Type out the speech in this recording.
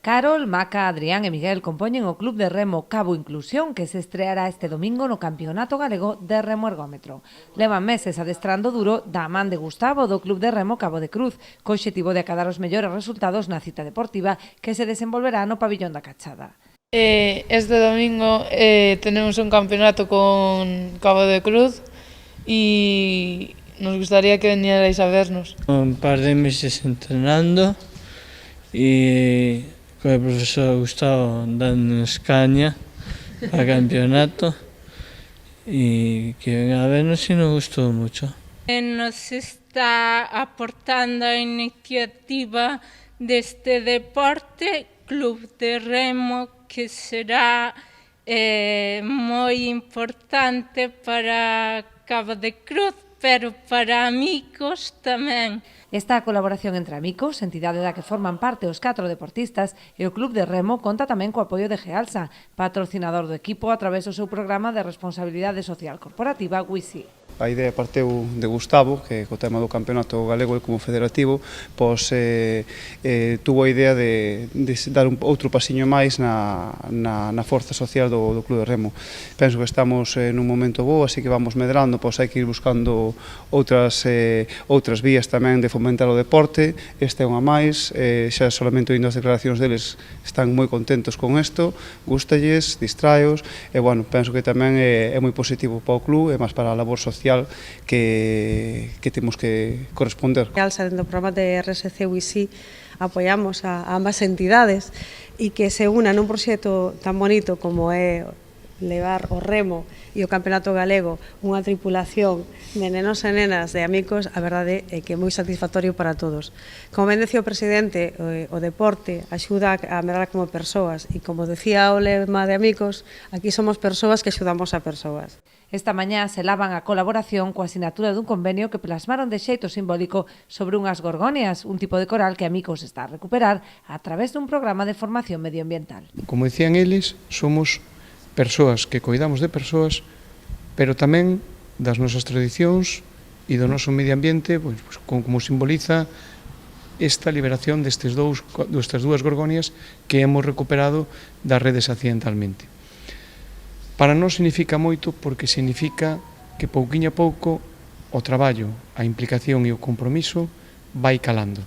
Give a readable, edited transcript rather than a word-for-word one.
Carol, Maca, Adrián e Miguel compoñen o Club de Remo Cabo Inclusión que se estreará este domingo no Campeonato Galego de Remo Ergómetro. Levan meses adestrando duro da man de Gustavo do Club de Remo Cabo de Cruz, co obxectivo de acadar os mellores resultados na cita deportiva que se desenvolverá no pabillón da Cachada. Este domingo tenemos un campeonato con Cabo de Cruz y nos gustaría que vinierais a vernos. Un par de meses entrenando y con el profesor Gustavo dándonos caña al campeonato y que venga a vernos y nos gustó mucho. Nos está aportando a iniciativa de este deporte, Club de Remo, que será moi importante para Cabo de Cruz, pero para amigos tamén. Esta colaboración entre amigos, entidade da que forman parte os 4 deportistas, e o Club de Remo conta tamén co apoio de Gealsa, patrocinador do equipo a través do seu programa de responsabilidade social corporativa WISI. A idea partiu de Gustavo, que co tema do campeonato galego e como federativo, pois tuvo a idea de dar outro pasiño máis na forza social do Club de Remo. Penso que estamos nun momento bo, así que vamos medrando, pois hai que ir buscando outras vías tamén de fomentar o deporte. Esta é unha máis, xa solamente oindo as declaracións deles están moi contentos con isto, gústalles, distraos, e bueno, penso que tamén é moi positivo para o club e máis para a labor social que temos que corresponder. Al salir do programa de RSC WISI apoiamos a ambas entidades e que se unan nun proxecto tan bonito como é levar o remo e o campeonato galego unha tripulación de nenos e nenas de amigos, a verdade é que é moi satisfactorio para todos. Como ben decía o presidente, o deporte axuda a medrar como persoas e como decía o lema de amigos, aquí somos persoas que axudamos a persoas. Esta mañá selaban a colaboración coa asinatura dun convenio que plasmaron de xeito simbólico sobre unhas gorgonias, un tipo de coral que Amigos está a recuperar a través dun programa de formación medioambiental. Como decían eles, somos persoas que coidamos de persoas, pero tamén das nosas tradicións e do noso medio ambiente, pois, como simboliza esta liberación destas dúas gorgonias que hemos recuperado das redes accidentalmente. Para nós significa moito porque significa que pouquiño a pouco o traballo, a implicación e o compromiso vai calando.